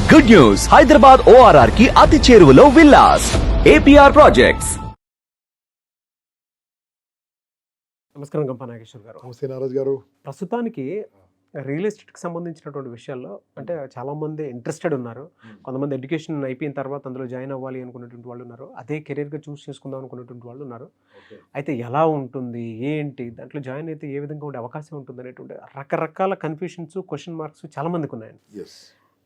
Good news, Hyderabad ORR కి అతి చేరువలో విల్లాస్. APR projects. నమస్కారం గంపా నాగేశ్వర్ గారు. నమస్తే నారాజ్ గారు. ప్రస్తుతానికి రియల్ ఎస్టేట్కి సంబంధించినటువంటి విషయాల్లో అంటే చాలామంది ఇంట్రెస్టెడ్ ఉన్నారు. కొంతమంది ఎడ్యుకేషన్ అయిపోయిన తర్వాత అందులో జాయిన్ అవ్వాలి అనుకున్నటువంటి వాళ్ళు ఉన్నారు. అదే కెరీర్గా చూస్ చేసుకుందాం అనుకున్నటువంటి వాళ్ళు ఉన్నారు. అయితే ఎలా ఉంటుంది, ఏంటి, దాంట్లో జాయిన్ అయితే ఏ విధంగా ఉండే అవకాశం ఉంటుంది అనేటువంటి రకరకాల కన్ఫ్యూషన్స్, క్వశ్చన్ మార్క్స్ చాలామందికి ఉన్నాయండి.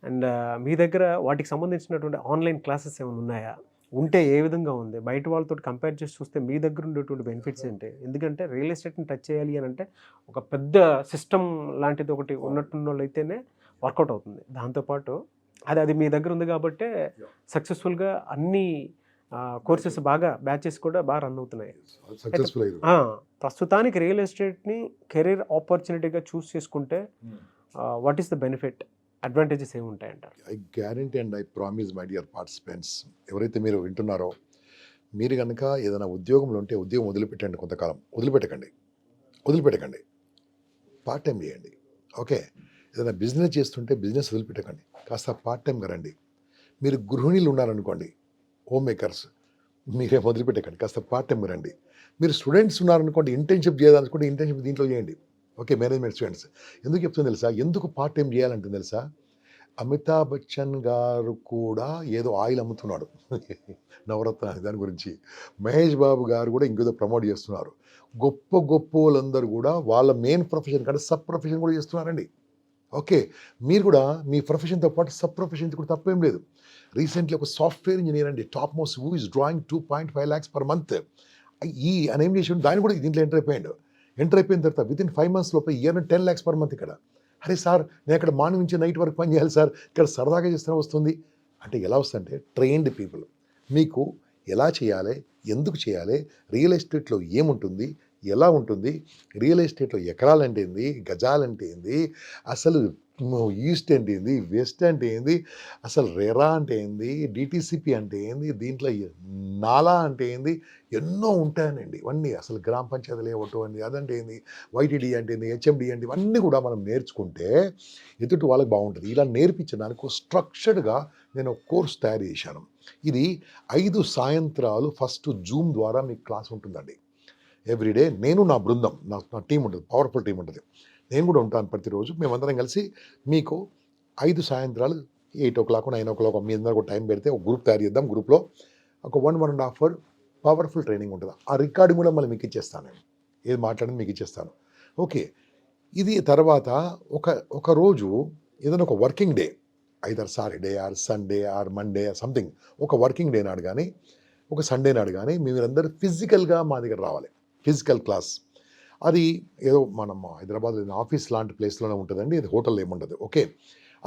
అండ్ మీ దగ్గర వాటికి సంబంధించినటువంటి ఆన్లైన్ క్లాసెస్ ఏమైనా ఉన్నాయా? ఉంటే ఏ విధంగా ఉంది? బయట వాళ్ళతో కంపేర్ చేసి చూస్తే మీ దగ్గర ఉండేటువంటి బెనిఫిట్స్ ఏంటి? ఎందుకంటే రియల్ ఎస్టేట్ని టచ్ చేయాలి అని అంటే ఒక పెద్ద సిస్టమ్ లాంటిది ఒకటి ఉన్నట్టున్న వాళ్ళు అయితేనే వర్కౌట్ అవుతుంది. దాంతోపాటు అది మీ దగ్గర ఉంది కాబట్టే సక్సెస్ఫుల్గా అన్ని కోర్సెస్ బాగా బ్యాచెస్ కూడా బాగా రన్ అవుతున్నాయి. ప్రస్తుతానికి రియల్ ఎస్టేట్ని కెరీర్ ఆపర్చునిటీగా చూస్ చేసుకుంటే what is the benefit, advantages ఏమి ఉంటాయంటారు? I guarantee and I promise my dear participants, ఎవరైతే మీరు వింటున్నారో, మీరు కనుక ఏదైనా ఉద్యోగంలో ఉంటే ఉద్యోగం వదిలిపెట్టండి. కొంతకాలం వదిలిపెట్టకండి, పార్ట్ టైం చేయండి. ఓకే, ఏదైనా బిజినెస్ చేస్తుంటే బిజినెస్ వదిలిపెట్టకండి, కాస్త పార్ట్ టైంగా రండి. మీరు గృహిణీలు ఉన్నారనుకోండి, హోమ్ మేకర్స్, మీరేం వదిలిపెట్టకండి, కాస్త పార్ట్ టైంగా రండి. మీరు స్టూడెంట్స్ ఉన్నారనుకోండి, ఇంటర్న్షిప్ చేయాలనుకోండి, ఇంటర్న్షిప్ దీంట్లో చేయండి. Okay, management students. ఎందుకు చెప్తుంది తెలుసా? ఎందుకు పార్ట్ టైం చేయాలంటుంది తెలుసా? అమితాబ్ బచ్చన్ గారు కూడా ఏదో ఆయిల్ అమ్ముతున్నాడు నవరత్న, దాని గురించి. మహేష్ బాబు గారు కూడా ఇంకేదో ప్రమోట్ చేస్తున్నారు. గొప్ప వాళ్ళందరూ కూడా వాళ్ళ మెయిన్ ప్రొఫెషన్ కంటే సబ్ ప్రొఫెషన్ కూడా చేస్తున్నారండి. ఓకే, మీరు కూడా మీ ప్రొఫెషన్తో పాటు సబ్ ప్రొఫెషన్ కూడా తప్పేం లేదు. రీసెంట్లీ ఒక సాఫ్ట్వేర్ ఇంజనీర్ అండి, top most, who is drawing 2.5 lakhs per month. అని ఏం చేసి దాన్ని కూడా దీంట్లో ఎంటర్ అయిపోయిన తర్వాత వితిన్ 5 months లోపల ఇయర్ని 10 lakhs per month. ఇక్కడ అరే సార్, నేను అక్కడ మార్నింగ్ నుంచి నైట్ వరకు పని చేయాలి సార్, ఇక్కడ సరదాగా చేస్తూనే వస్తుంది అంటే ఎలా వస్తుందంటే, ట్రైన్డ్ పీపుల్ మీకు ఎలా చేయాలి, ఎందుకు చేయాలి, రియల్ ఎస్టేట్లో ఏముంటుంది, ఎలా ఉంటుంది, రియల్ ఎస్టేట్లో ఎకరాలంటే ఏంది, గజాలంటే ఏంది, అసలు ఈస్ట్ అంటే ఏంది, వెస్ట్ అంటే ఏంది, అసలు రెరా అంటే ఏంది, డిటిసిపి అంటే ఏంది, దీంట్లో నాలా అంటే ఏంది, ఎన్నో ఉంటాయనండి ఇవన్నీ. అసలు గ్రామ పంచాయతీ లేఅవుట్ అండి, అదంటే ఏంది, వైటీడీ అంటే ఏంది, హెచ్ఎండి అంటే ఇవన్నీ కూడా మనం నేర్చుకుంటే ఎదుటి వాళ్ళకి బాగుంటుంది. ఇలా నేర్పించడానికి స్ట్రక్చర్డ్గా నేను ఒక కోర్స్ తయారు చేశాను. ఇది 5 సాయంత్రాలు ఫస్ట్ జూమ్ ద్వారా మీకు క్లాస్ ఉంటుందండి. ఎవ్రీడే నేను నా బృందం, నా టీం ఉంటుంది, పవర్ఫుల్ టీం ఉంటుంది, నేను కూడా ఉంటాను ప్రతిరోజు. మేమందరం కలిసి మీకు 5 సాయంత్రాలు 8 o'clock 9 o'clock మీ అందరూ ఒక టైం పెడితే ఒక గ్రూప్ తయారు చేద్దాం. గ్రూప్లో ఒక 1.5 hour పవర్ఫుల్ ట్రైనింగ్ ఉంటుంది. ఆ రికార్డింగ్ కూడా మళ్ళీ మీకు ఇచ్చేస్తాను, నేను ఏది మాట్లాడింది మీకు ఇచ్చేస్తాను. ఓకే, ఇది తర్వాత ఒక రోజు ఏదైనా ఒక working day, either Saturday or Sunday or Monday something, ఒక వర్కింగ్ డే నాడు కానీ ఒక సండే నాడు కానీ మీరందరూ ఫిజికల్గా మా దగ్గర రావాలి. ఫిజికల్ క్లాస్ అది ఏదో మనం హైదరాబాద్లో ఆఫీస్ లాంటి ప్లేస్లోనే ఉంటుందండి, ఇది హోటల్లో ఏముండదు. ఓకే,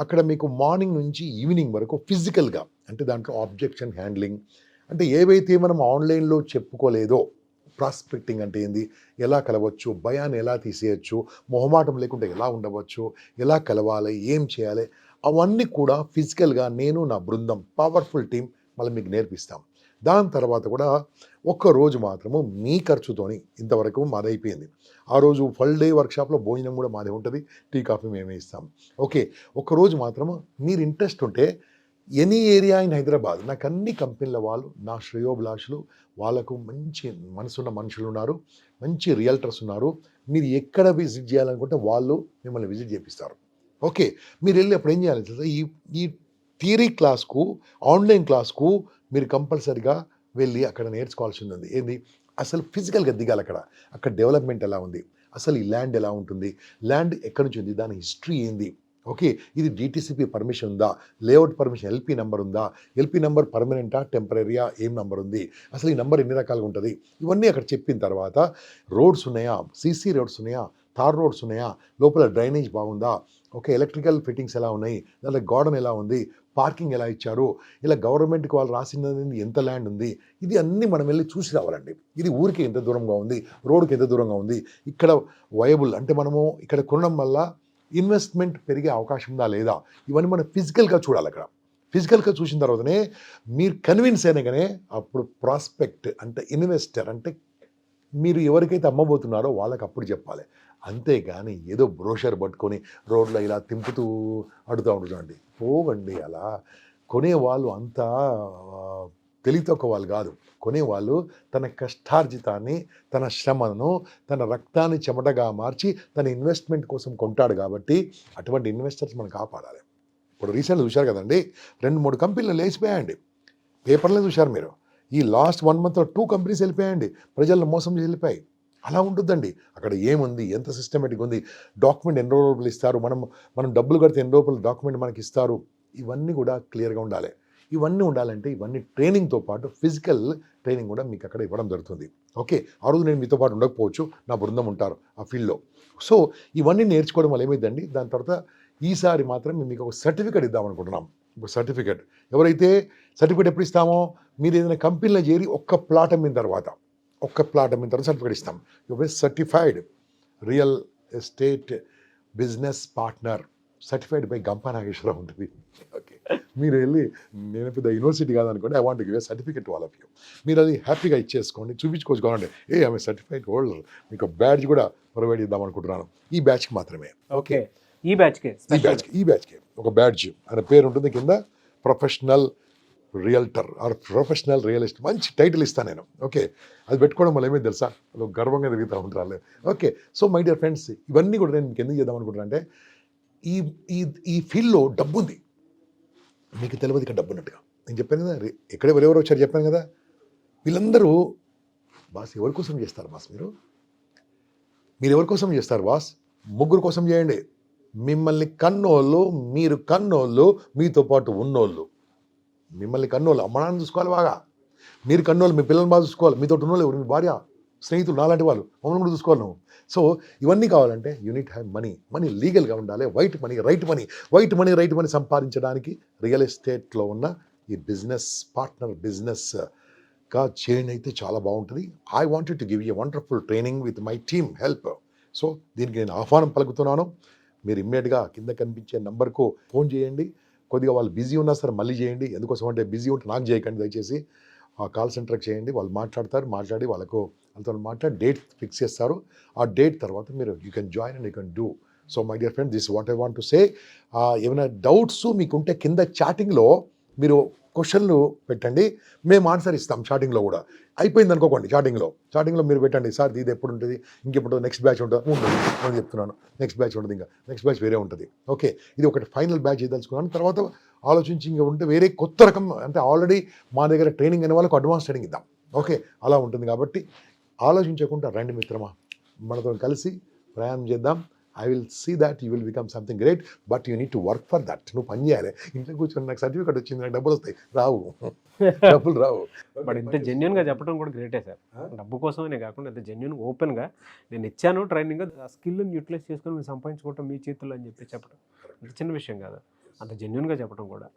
అక్కడ మీకు మార్నింగ్ నుంచి ఈవినింగ్ వరకు ఫిజికల్గా, అంటే దాంట్లో ఆబ్జెక్షన్ హ్యాండ్లింగ్, అంటే ఏవైతే మనం ఆన్లైన్లో చెప్పుకోలేదో, ప్రాస్పెక్టింగ్ అంటే ఏంది, ఎలా కలవచ్చు, భయాన్ని ఎలా తీసేయచ్చు, మొహమాటం లేకుండా ఎలా ఉండవచ్చు, ఎలా కలవాలి, ఏం చేయాలి, అవన్నీ కూడా ఫిజికల్గా నేను నా బృందం పవర్ఫుల్ టీం మళ్ళీ మీకు నేర్పిస్తాం. దాని తర్వాత కూడా ఒక్కరోజు మాత్రము మీ ఖర్చుతోని, ఇంతవరకు మాది అయిపోయింది. ఆ రోజు ఫుల్ డే వర్క్షాప్లో భోజనం కూడా మాదే ఉంటుంది, టీ కాఫీ మేమే ఇస్తాం. ఓకే, ఒక్కరోజు మాత్రము మీరు ఇంట్రెస్ట్ ఉంటే ఎనీ ఏరియా ఇన్ హైదరాబాద్, నాకు అన్ని కంపెనీల వాళ్ళు నా శ్రేయోభిలాషులు, వాళ్ళకు మంచి మనసున్న మనుషులు ఉన్నారు, మంచి రియల్టర్స్ ఉన్నారు. మీరు ఎక్కడ విజిట్ చేయాలనుకుంటే వాళ్ళు మిమ్మల్ని విజిట్ చేపిస్తారు. ఓకే, మీరు వెళ్ళి అప్పుడు ఏం చేయాలి తెలుసా, ఈ థియరీ క్లాస్కు, ఆన్లైన్ క్లాస్కు మీరు కంపల్సరిగా వెళ్ళి అక్కడ నేర్చుకోవాల్సింది ఉంది. ఏంది, అసలు ఫిజికల్గా దిగాలి, అక్కడ డెవలప్మెంట్ ఎలా ఉంది, అసలు ఈ ల్యాండ్ ఎలా ఉంటుంది, ల్యాండ్ ఎక్కడి నుంచి ఉంది, దాని హిస్టరీ ఏంది. ఓకే, ఇది డిటిసిపి పర్మిషన్ ఉందా, లేఅవుట్ పర్మిషన్, ఎల్పి నెంబర్ ఉందా, ఎల్పి నెంబర్ పర్మనెంటా టెంపరీయా, ఏం నెంబర్ ఉంది, అసలు ఈ నెంబర్ ఎన్ని రకాలుగా ఉంటుంది, ఇవన్నీ అక్కడ చెప్పిన తర్వాత రోడ్స్ ఉన్నాయా, సీసీ రోడ్స్ ఉన్నాయా, తార్ రోడ్స్ ఉన్నాయా, లోపల డ్రైనేజ్ బాగుందా, ఓకే, ఎలక్ట్రికల్ ఫిట్టింగ్స్ ఎలా ఉన్నాయి, దాంట్లో గార్డెన్ ఎలా ఉంది, పార్కింగ్ ఎలా ఇచ్చారు, ఇలా గవర్నమెంట్కి వాళ్ళు రాసినది ఎంత ల్యాండ్ ఉంది, ఇది అన్నీ మనం వెళ్ళి చూసి రావాలండి. ఇది ఊరికి ఎంత దూరంగా ఉంది, రోడ్డుకి ఎంత దూరంగా ఉంది, ఇక్కడ వయబుల్ అంటే మనము ఇక్కడ కొనడం వల్ల ఇన్వెస్ట్మెంట్ పెరిగే అవకాశం ఉందా లేదా, ఇవన్నీ మనం ఫిజికల్గా చూడాలి. అక్కడ ఫిజికల్గా చూసిన తర్వాతనే మీరు కన్విన్స్ అయినాకనే అప్పుడు ప్రాస్పెక్ట్ అంటే ఇన్వెస్టర్ అంటే మీరు ఎవరికైతే అమ్మబోతున్నారో వాళ్ళకి అప్పుడు చెప్పాలి. అంతేగాని ఏదో బ్రోషర్ పట్టుకొని రోడ్లో ఇలా తింపుతూ అడుగుతూ ఉంటుందండి. పోవండి అలా. కొనేవాళ్ళు అంతా తెలివి తక్కువ వాళ్ళు కాదు. కొనేవాళ్ళు తన కష్టార్జితాన్ని, తన శ్రమను, తన రక్తాన్ని చెమటగా మార్చి తన ఇన్వెస్ట్మెంట్ కోసం కొంటాడు కాబట్టి అటువంటి ఇన్వెస్టర్స్ మనం కాపాడాలి. ఇప్పుడు రీసెంట్గా చూశారు కదండి, 2-3 కంపెనీలు లేచిపోయాయండి. పేపర్లో చూశారు మీరు. ఈ లాస్ట్ 1 మంత్లో 2 కంపెనీస్ వెళ్ళిపోయాయండి. ప్రజలను మోసం చేసి వెళ్ళిపోయాయి. అలా ఉంటుందండి. అక్కడ ఏముంది, ఎంత సిస్టమేటిక్ ఉంది, డాక్యుమెంట్ ఎన్ని రోజులు ఇస్తారు, మనం డబ్బులు కడితే ఎన్ని రోజులు డాక్యుమెంట్ మనకి ఇస్తారు, ఇవన్నీ కూడా క్లియర్గా ఉండాలి. ఇవన్నీ ఉండాలంటే ఇవన్నీ ట్రైనింగ్తో పాటు ఫిజికల్ ట్రైనింగ్ కూడా మీకు అక్కడ ఇవ్వడం జరుగుతుంది. ఓకే, ఆ రోజు నేను మీతో పాటు ఉండకపోవచ్చు, నా బృందం ఉంటారు ఆ ఫీల్డ్లో. సో ఇవన్నీ నేర్చుకోవడం వల్ల ఏమైందండి, దాని తర్వాత ఈసారి మాత్రం మేము మీకు ఒక సర్టిఫికేట్ ఇద్దామనుకుంటున్నాం. ఇప్పుడు సర్టిఫికేట్ ఎవరైతే సర్టిఫికేట్ ఎప్పుడు ఇస్తామో, మీరు ఏదైనా కంపెనీలో చేరి ఒక్క ప్లాట్ అమ్మిన తర్వాత సర్టిఫికేట్ ఇస్తాం. Your certified real estate business partner, certified by Gampa Nageswararao ఉంటుంది. ఓకే, మీరు వెళ్ళి, నేను పెద్ద యూనివర్సిటీ కాదనుకోండి, I want give a certificate to all of you. మీరు అది హ్యాపీగా ఇచ్చేసుకోండి, చూపించుకోవచ్చు. కావాలంటే ఆమె సర్టిఫైడ్ హోల్డర్, మీకు బ్యాడ్జ్ కూడా ప్రొవైడ్ చేద్దాం అనుకుంటున్నాను ఈ బ్యాచ్కి మాత్రమే. ఓకే, ఈ బ్యాచ్కి ఒక బ్యాడ్జ్ అనే పేరు ఉంటుంది కింద, professional realtor or professional real estate, మంచి టైటిల్ ఇస్తాను నేను. ఓకే, అది పెట్టుకోవడం వల్ల ఏమైంది తెలుసా, అది గర్వంగా తిరుగుతూ ఉంటారు. Okay, so my dear friends, ఇవన్నీ కూడా నేను మీకు ఎందుకు చేద్దాం అనుకుంటున్నాను అంటే, ఈ ఫీల్డ్లో డబ్బు ఉంది, మీకు తెలియదు ఇక్కడ డబ్బు ఉన్నట్టుగా. నేను చెప్పాను కదా, ఎక్కడ ఎవరెవరు వచ్చారు చెప్పాను కదా, వీళ్ళందరూ బాస్ ఎవరి కోసం చేస్తారు బాస్, మీరు ఎవరి కోసం చేస్తారు బాస్? 3 కోసం చేయండి. మిమ్మల్ని కన్నోళ్ళు, మీరు కన్నోళ్ళు, మీతో పాటు ఉన్నోళ్ళు. మిమ్మల్ని కన్నోళ్ళు, అమ్మ నాన్న చూసుకోవాలి బాగా, మీరు కన్నోళ్ళు, మీ పిల్లల్ని బాగా చూసుకోవాలి, మీతో ఉన్నోళ్ళు ఎవరు, మీ భార్య, స్నేహితులు, నాలాంటి వాళ్ళు, మమ్మల్ని కూడా చూసుకోవాలి నువ్వు. సో ఇవన్నీ కావాలంటే యూనిట్ హ్యావ్ మనీ లీగల్గా ఉండాలి, వైట్ మనీ సంపాదించడానికి రియల్ ఎస్టేట్లో ఉన్న ఈ బిజినెస్ పార్ట్నర్ బిజినెస్గా చేయండి, అయితే చాలా బాగుంటుంది. I wanted to give you wonderful training with my team help. So దీనికి నేను ఆహ్వానం పలుకుతున్నాను. మీరు ఇమ్మీడియట్గా కింద కనిపించే నంబర్కు ఫోన్ చేయండి. కొద్దిగా వాళ్ళు బిజీ ఉన్నా సరే మళ్ళీ చేయండి. ఎందుకోసం అంటే బిజీ ఉంటే నాకు చేయకండి దయచేసి, ఆ కాల్ సెంటర్కి చేయండి. వాళ్ళు మాట్లాడి వాళ్ళతో మాట్లాడి డేట్ ఫిక్స్ చేస్తారు. ఆ డేట్ తర్వాత మీరు you can join and you can do. So my dear friend, this what I want to say. ఏమైనా డౌట్స్ మీకుంటే కింద చాటింగ్లో మీరు క్వశ్చన్లు పెట్టండి, మేము ఆన్సర్ ఇస్తాం. చాటింగ్లో కూడా అయిపోయింది అనుకోకండి, చాటింగ్లో మీరు పెట్టండి, సార్ ఇది ఎప్పుడు ఉంటుంది, ఇంకెప్పుడు నెక్స్ట్ బ్యాచ్ ఉంటుంది, నేను చెప్తున్నాను నెక్స్ట్ బ్యాచ్ ఉంటుంది, ఇంకా నెక్స్ట్ బ్యాచ్ వేరే ఉంటుంది. ఓకే, ఇది ఒకటి ఫైనల్ బ్యాచ్ చేయదలుచుకున్నాను. తర్వాత ఆలోచించి ఇంకా ఉంటే వేరే కొత్త రకం, అంటే ఆల్రెడీ మా దగ్గర ట్రైనింగ్ అనే వాళ్ళకు అడ్వాన్స్ ట్రైనింగ్ ఇద్దాం. ఓకే, అలా ఉంటుంది. కాబట్టి ఆలోచించకుండా రండి మిత్రమా, మనతో కలిసి ప్రయాణం చేద్దాం. I will see that you will become something great, but you need to work for that. నువ్వు పని చేయాలి. ఇంట్లో కూర్చొని నాకు సర్టిఫికేట్ వచ్చింది, నాకు డబ్బులు వస్తాయి, డబ్బులు రావు. బట్ ఇంత జెన్యున్గా చెప్పడం కూడా గ్రేటే సార్. డబ్బు కోసమే కాకుండా ఇంత జెన్యున్గా ఓపెన్గా నేను ఇచ్చాను ట్రైనింగ్, ఆ స్కిల్ని యూటిలైజ్ చేసుకొని మీరు సంపాదించుకోవటం మీ చేతుల్లో అని చెప్పడం అంత చిన్న విషయం కాదు, అంత జెన్యున్గా చెప్పడం కూడా.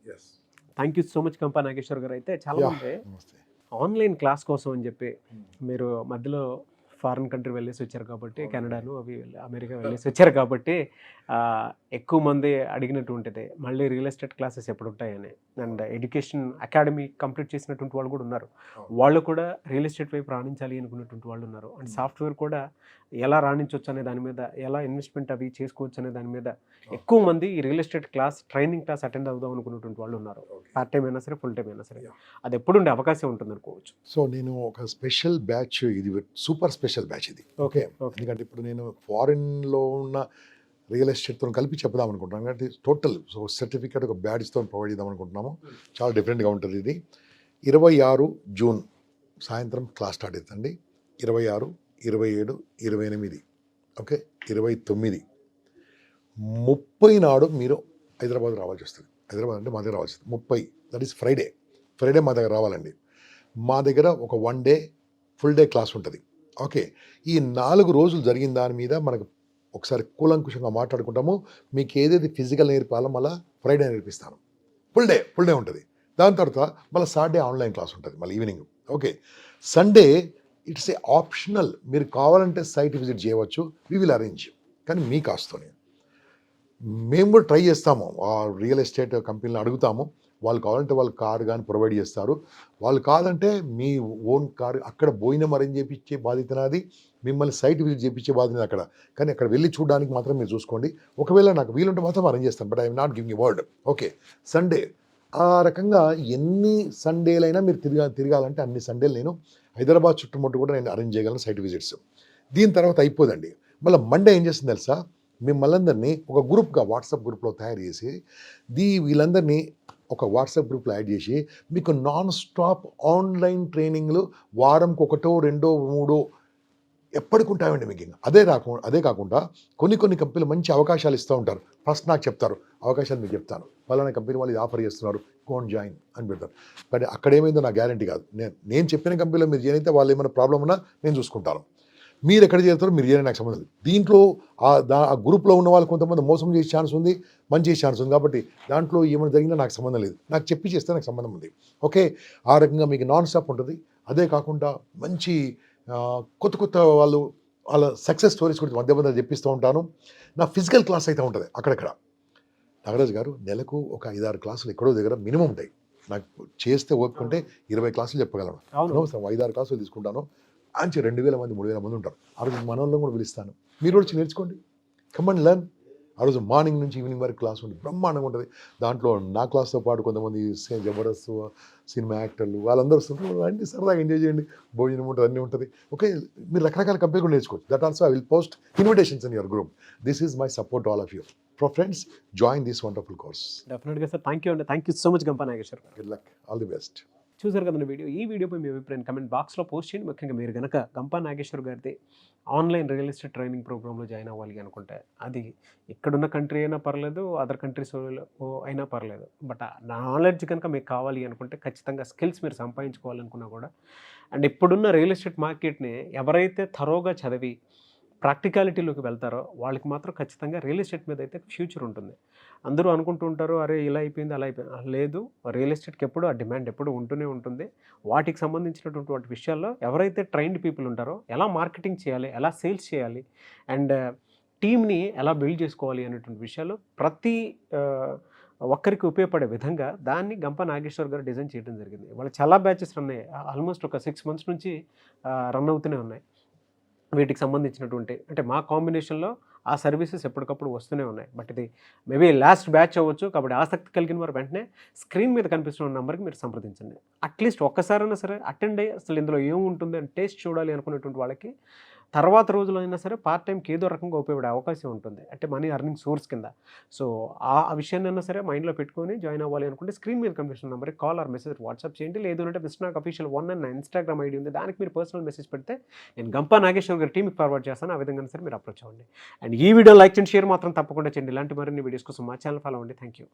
Thank you so much Gampa Nageshwar garu. అయితే చాలా మంది ఆన్లైన్ క్లాస్ కోసం అని చెప్పి మీరు మధ్యలో ఫారిన్ కంట్రీ వెళ్ళేసి వచ్చారు కాబట్టి, కెనడాను అవి అమెరికా వెళ్ళేసి వచ్చారు కాబట్టి ఎక్కువ మంది అడిగినటువంటిది మళ్ళీ రియల్ ఎస్టేట్ క్లాసెస్ ఎప్పుడు ఉంటాయని. అండ్ ఎడ్యుకేషన్ అకాడమీ కంప్లీట్ చేసినటువంటి వాళ్ళు కూడా ఉన్నారు, వాళ్ళు కూడా రియల్ ఎస్టేట్ వైపు రాణించాలి అనుకున్నటువంటి వాళ్ళు ఉన్నారు. అండ్ సాఫ్ట్వేర్ కూడా ఎలా రాణించవచ్చు అనే దాని మీద, ఎలా ఇన్వెస్ట్మెంట్ అవి చేసుకోవచ్చు అనే దాని మీద ఎక్కువ మంది ఈ real estate training class attend అవుదాం అనుకున్నటువంటి వాళ్ళు ఉన్నారు. పార్ట్ టైం అయినా సరే, ఫుల్ టైం అయినా సరే, అది ఎప్పుడు ఉండే అవకాశం ఉంటుంది అనుకోవచ్చు. సో నేను ఒక స్పెషల్ బ్యాచ్, ఇది సూపర్ స్పెషల్ బ్యాచ్ ఇది. ఓకే, ఎందుకంటే ఇప్పుడు నేను ఫారిన్లో ఉన్న రియల్ ఎస్టేట్తో కలిపి చెప్దాం అనుకుంటున్నాను. అంటే టోటల్ సర్టిఫికేట్ ఒక బ్యాడ్జ్తో ప్రొవైడ్ చేద్దాం అనుకుంటున్నాము. చాలా డిఫరెంట్గా ఉంటుంది ఇది. 26 జూన్ సాయంత్రం క్లాస్ స్టార్ట్ అవుతుందండి. 26, 27, 28, ఓకే, 29, 30 నాడు మీరు హైదరాబాద్ రావాల్సి వస్తుంది. హైదరాబాద్ అంటే మా దగ్గర రావాల్సి వస్తుంది. 30, దట్ ఈస్ ఫ్రైడే మా దగ్గర రావాలండి. మా దగ్గర ఒక 1 డే ఫుల్ డే క్లాస్ ఉంటుంది. ఓకే, ఈ 4 రోజులు జరిగిన దాని మీద మనకు ఒకసారి కూలంకుషంగా మాట్లాడుకుంటాము. మీకు ఏదైతే ఫిజికల్ నేర్పాలో మళ్ళీ ఫ్రైడే నేర్పిస్తాను. ఫుల్ డే ఉంటుంది. దాని తర్వాత మళ్ళీ సాటర్డే ఆన్లైన్ క్లాస్ ఉంటుంది, మళ్ళీ evening. Okay, Sunday it's a optional, మీరు కావాలంటే సైట్ విజిట్ చేయవచ్చు, వీ విల్ అరేంజ్, కానీ మీ కాస్తోనే. మేము కూడా ట్రై చేస్తాము, ఆ రియల్ ఎస్టేట్ కంపెనీలు అడుగుతాము, వాళ్ళు కావాలంటే వాళ్ళు కారు కానీ ప్రొవైడ్ చేస్తారు, వాళ్ళు కాదంటే మీ ఓన్ కారు అక్కడ భోజనం అరేంజ్ చేయించే బాధ్యత నాది, మిమ్మల్ని సైట్ విజిట్ చేయించే బాధ్యత అక్కడ, కానీ అక్కడ వెళ్ళి చూడడానికి మాత్రం మీరు చూసుకోండి. ఒకవేళ నాకు వీలుంటే మాత్రం అరేంజ్ చేస్తాను, but I'm not giving you word. Okay, Sunday ఆ రకంగా ఎన్ని సండేలైనా మీరు తిరగాలంటే అన్ని సండేలు నేను హైదరాబాద్ చుట్టుముట్టు కూడా నేను అరేంజ్ చేయగలను సైట్ విజిట్స్. దీని తర్వాత అయిపోదండి, మళ్ళీ మండే ఏం చేస్తుంది తెలుసా, మిమ్మల్ని అందరినీ ఒక గ్రూప్గా వాట్సాప్ గ్రూప్లో తయారు చేసి వీళ్ళందరినీ ఒక వాట్సాప్ గ్రూప్లో యాడ్ చేసి మీకు నాన్ స్టాప్ ఆన్లైన్ ట్రైనింగ్లు వారంకి 1, 2, 3 ఎప్పటికుంటాయండి మీకు. అదే కాకుండా కొన్ని కంపెనీలు మంచి అవకాశాలు ఇస్తూ ఉంటారు. ఫస్ట్ నాకు చెప్తారు అవకాశాలు, మీకు చెప్తాను పలానా కంపెనీ వాళ్ళు ఇది ఆఫర్ చేస్తున్నారు, గోన్ జాయిన్ అని పెడతారు. కానీ అక్కడ ఏమైందో నా గ్యారంటీ కాదు. నేను చెప్పిన కంపెనీలో మీరు చేరితే వాళ్ళు ఏమైనా ప్రాబ్లం ఉన్నా నేను చూసుకుంటాను. మీరు ఎక్కడ చేరుతారో మీరు చేయని నాకు సంబంధం లేదు. దీంట్లో ఆ గ్రూప్లో ఉన్న వాళ్ళు కొంతమంది మోసం చేసే ఛాన్స్ ఉంది, మంచి చేసే ఛాన్స్ ఉంది. కాబట్టి దాంట్లో ఏమైనా జరిగినా నాకు సంబంధం లేదు, నాకు చెప్పి చేస్తే నాకు సంబంధం ఉంది. ఓకే, ఆ రకంగా మీకు నాన్ స్టాప్ ఉంటుంది. అదే కాకుండా మంచి కొత్త వాళ్ళ సక్సెస్ స్టోరీస్ గురించి మధ్య చెప్పిస్తూ ఉంటాను. నా ఫిజికల్ క్లాస్ అయితే ఉంటుంది అక్కడక్కడ. నాగరాజు గారు నెలకు ఒక 5-6 క్లాసులు ఎక్కడో దగ్గర మినిమం ఉంటాయి. నాకు చేస్తే ఓపుకుంటే 20 క్లాసులు చెప్పగలను. 5-6 క్లాసులు తీసుకుంటాను. అంచే 2000 మంది 3000 మంది ఉంటారు. ఆ రోజు మనోళ్ళని కూడా పిలుస్తాను, మీరు వచ్చి నేర్చుకోండి, కమ్ అండ్ లెర్న్. ఆ రోజు మార్నింగ్ నుంచి ఈవినింగ్ వరకు క్లాస్ ఉంటుంది, బ్రహ్మాండంగా ఉంటుంది. దాంట్లో నా క్లాస్తో పాటు కొంతమంది జబర్దస్త్ సినిమా యాక్టర్లు వాళ్ళందరూ వస్తుంటారు. అన్ని సరదాగా ఎంజాయ్ చేయండి, భోజనం ఉంటుంది, అన్నీ ఉంటుంది. ఓకే, మీరు రకరకాల కంపెనీ కూడా నేర్చుకోవచ్చు. That also I will post invitations in your group. This is my support all of you. For friends, join this wonderful course. డెఫినెట్గా సార్, థ్యాంక్ యూ అండి. Thank you so much Gampa Nageshwar garu. Good luck. All the best. చూసారు కదండి video. ఈ వీడియోపై మీ అభిప్రాయం comment బాక్స్లో post చేయండి. ముఖ్యంగా మీరు కనుక గంపా నాగేశ్వర్ గారిది ఆన్లైన్ రియల్ ఎస్టేట్ ట్రైనింగ్ ప్రోగ్రాంలో జాయిన్ అవ్వాలి అనుకుంటే, అది ఇక్కడున్న కంట్రీ అయినా పర్లేదు, అదర్ కంట్రీస్ అయినా పర్లేదు, బట్ నా నాలెడ్జ్ కనుక మీకు కావాలి అనుకుంటే ఖచ్చితంగా స్కిల్స్ మీరు సంపాదించుకోవాలనుకున్నా కూడా, అండ్ ఇప్పుడున్న రియల్ ఎస్టేట్ మార్కెట్ని ఎవరైతే థరోగా చదివి ప్రాక్టికాలిటీలోకి వెళ్తారో వాళ్ళకి మాత్రం ఖచ్చితంగా రియల్ ఎస్టేట్ మీద అయితే ఫ్యూచర్ ఉంటుంది. అందరూ అనుకుంటూ ఉంటారు, అరే ఇలా అయిపోయింది అలా అయిపోయింది. లేదు, రియల్ ఎస్టేట్కి ఎప్పుడు ఆ డిమాండ్ ఎప్పుడు ఉంటూనే ఉంటుంది. వాటికి సంబంధించినటువంటి వాటి విషయాల్లో ఎవరైతే ట్రైన్డ్ పీపుల్ ఉంటారో, ఎలా మార్కెటింగ్ చేయాలి, ఎలా సేల్స్ చేయాలి, అండ్ టీమ్ని ఎలా బిల్డ్ చేసుకోవాలి అనేటువంటి విషయాలు ప్రతి ఒక్కరికి ఉపయోగపడే విధంగా దాన్ని గంపా నాగేశ్వర్ గారు డిజైన్ చేయడం జరిగింది. వాళ్ళు చాలా బ్యాచెస్ రన్ అయ్యాయి, ఆల్మోస్ట్ ఒక 6 months నుంచి రన్ అవుతూనే ఉన్నాయి. వీటికి సంబంధించినటువంటి అంటే మా కాంబినేషన్లో ఆ సర్వీసెస్ ఎప్పటికప్పుడు వస్తూనే ఉన్నాయి. బట్ ఇది మేబీ లాస్ట్ బ్యాచ్ అవ్వచ్చు. కాబట్టి ఆసక్తి కలిగిన వారు వెంటనే స్క్రీన్ మీద కనిపిస్తున్న నెంబర్కి మీరు సంప్రదించండి. అట్లీస్ట్ ఒక్కసారైనా సరే అటెండ్ అయ్యి అసలు ఇందులో ఏముంటుంది అని టేస్ట్ చూడాలి అనుకునేటువంటి వాళ్ళకి తర్వాత రోజులో అయినా సరే పార్ట్ టైంకి ఏదో రకంగా ఉపయోగపడే అవకాశం ఉంటుంది, అంటే మనీ అర్నింగ్ సోర్స్ కింద. సో ఆ విషయాన్ని అయినా సరే మైండ్లో పెట్టుకొని జాయిన్ అవ్వాలి అనుకుంటే స్క్రీన్ మీద కనిపిస్తున్న నెంబర్కి కాల్ ఆర్ మెసేజ్ వాట్సాప్ చేయండి. లేదు అంటే మిస్నాక్ అఫీషియల్ 1 అని నా ఇన్స్టాగ్రామ్ ఐడి ఉంది, దానికి మీరు పర్సనల్ మెసేజ్ పెడితే నేను గంపా నాగేశ్వర్ గారి టీమ్కి ఫార్వర్డ్ చేస్తాను. ఆ విధంగా సరే మీరు అప్రోచ్ అవ్వండి. అండ్ ఈ వీడియో లైక్ చేయండి, షేర్ మాత్రం తప్పకుండా చేయండి. ఇలాంటి మరిన్ని వీడియోస్ కోసం మా ఛానల్ ఫాలో అవ్వండి. Thank you.